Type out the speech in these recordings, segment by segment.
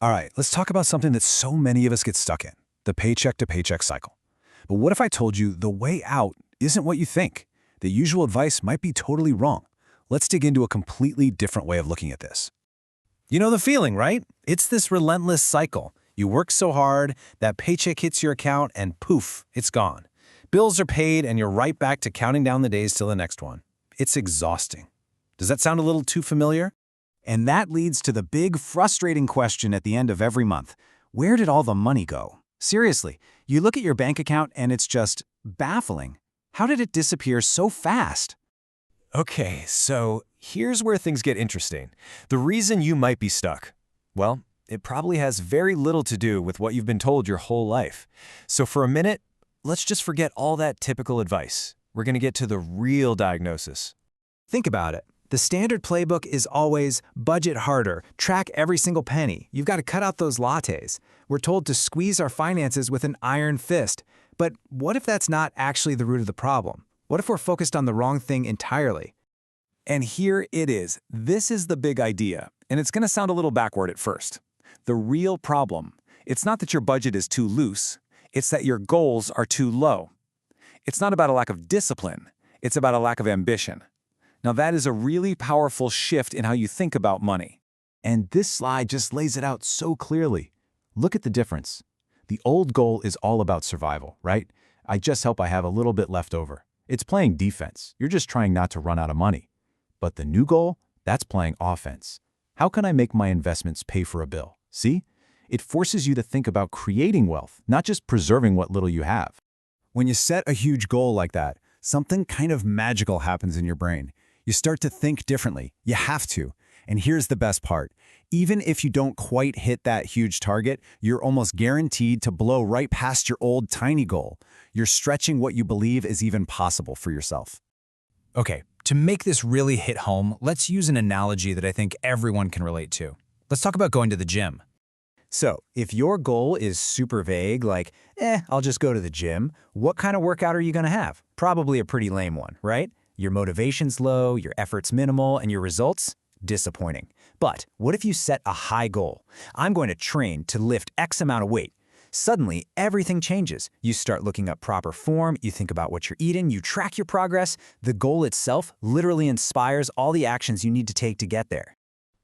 All right, let's talk about something that so many of us get stuck in, the paycheck to paycheck cycle. But what if I told you the way out isn't what you think? The usual advice might be totally wrong. Let's dig into a completely different way of looking at this. You know the feeling, right? It's this relentless cycle. You work so hard, that paycheck hits your account, and poof, it's gone. Bills are paid, and you're right back to counting down the days till the next one. It's exhausting. Does that sound a little too familiar? And that leads to the big, frustrating question at the end of every month. Where did all the money go? Seriously, you look at your bank account and it's just baffling. How did it disappear so fast? Okay, so here's where things get interesting. The reason you might be stuck, well, it probably has very little to do with what you've been told your whole life. So for a minute, let's just forget all that typical advice. We're going to get to the real diagnosis. Think about it. The standard playbook is always budget harder, track every single penny. You've got to cut out those lattes. We're told to squeeze our finances with an iron fist. But what if that's not actually the root of the problem? What if we're focused on the wrong thing entirely? And here it is. This is the big idea, and it's going to sound a little backward at first. The real problem, it's not that your budget is too loose, it's that your goals are too low. It's not about a lack of discipline, it's about a lack of ambition. Now that is a really powerful shift in how you think about money. And this slide just lays it out so clearly. Look at the difference. The old goal is all about survival, right? I just hope I have a little bit left over. It's playing defense. You're just trying not to run out of money. But the new goal, that's playing offense. How can I make my investments pay for a bill? See? It forces you to think about creating wealth, not just preserving what little you have. When you set a huge goal like that, something kind of magical happens in your brain. You start to think differently. You have to. And here's the best part. Even if you don't quite hit that huge target, you're almost guaranteed to blow right past your old tiny goal. You're stretching what you believe is even possible for yourself. Okay, to make this really hit home, let's use an analogy that I think everyone can relate to. Let's talk about going to the gym. So, if your goal is super vague, like, I'll just go to the gym, what kind of workout are you going to have? Probably a pretty lame one, right? Your motivation's low, your effort's minimal, and your results? Disappointing. But what if you set a high goal? I'm going to train to lift X amount of weight. Suddenly, everything changes. You start looking up proper form, you think about what you're eating, you track your progress. The goal itself literally inspires all the actions you need to take to get there.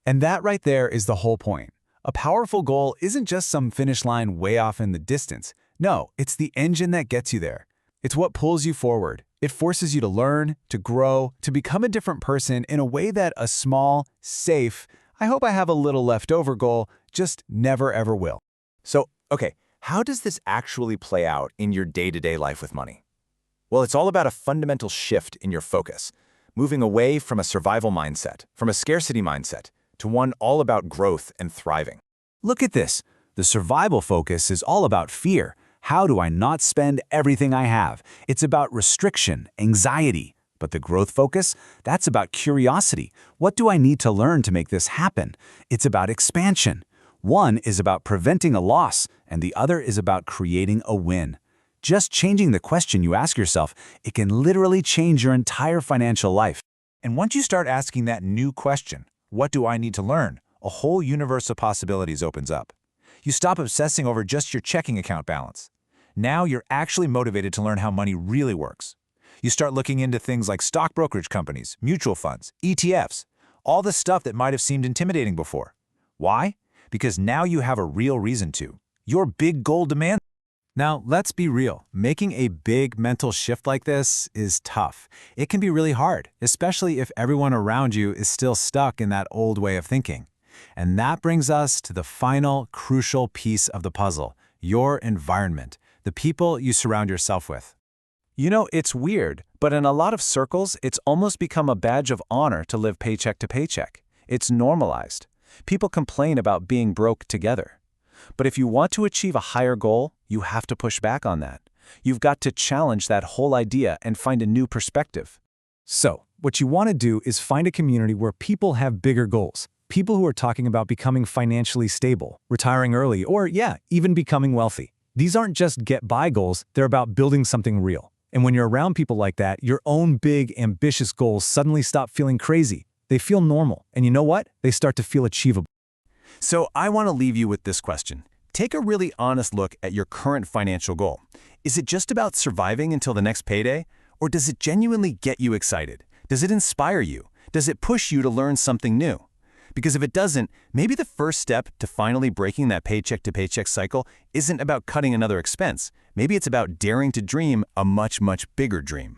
And that right there is the whole point. A powerful goal isn't just some finish line way off in the distance. No, it's the engine that gets you there. It's what pulls you forward. It forces you to learn, to grow, to become a different person in a way that a small, safe, I hope I have a little left over goal just never ever will. So, okay, how does this actually play out in your day-to-day life with money? Well, it's all about a fundamental shift in your focus, moving away from a survival mindset, from a scarcity mindset, to one all about growth and thriving. Look at this. The survival focus is all about fear. How do I not spend everything I have? It's about restriction, anxiety. But the growth focus, that's about curiosity. What do I need to learn to make this happen? It's about expansion. One is about preventing a loss, and the other is about creating a win. Just changing the question you ask yourself, it can literally change your entire financial life. And once you start asking that new question, what do I need to learn? A whole universe of possibilities opens up. You stop obsessing over just your checking account balance. Now you're actually motivated to learn how money really works. You start looking into things like stock brokerage companies, mutual funds, ETFs, all the stuff that might have seemed intimidating before. Why? Because now you have a real reason to. Your big goal demands. Now, let's be real. Making a big mental shift like this is tough. It can be really hard, especially if everyone around you is still stuck in that old way of thinking. And that brings us to the final crucial piece of the puzzle, your environment, the people you surround yourself with. You know, it's weird, but in a lot of circles, it's almost become a badge of honor to live paycheck to paycheck. It's normalized. People complain about being broke together. But if you want to achieve a higher goal, you have to push back on that. You've got to challenge that whole idea and find a new perspective. So, what you want to do is find a community where people have bigger goals. People who are talking about becoming financially stable, retiring early, or even becoming wealthy. These aren't just get-by goals, they're about building something real. And when you're around people like that, your own big, ambitious goals suddenly stop feeling crazy. They feel normal. And you know what? They start to feel achievable. So I want to leave you with this question. Take a really honest look at your current financial goal. Is it just about surviving until the next payday? Or does it genuinely get you excited? Does it inspire you? Does it push you to learn something new? Because if it doesn't, maybe the first step to finally breaking that paycheck to paycheck cycle isn't about cutting another expense. Maybe it's about daring to dream a much, much bigger dream.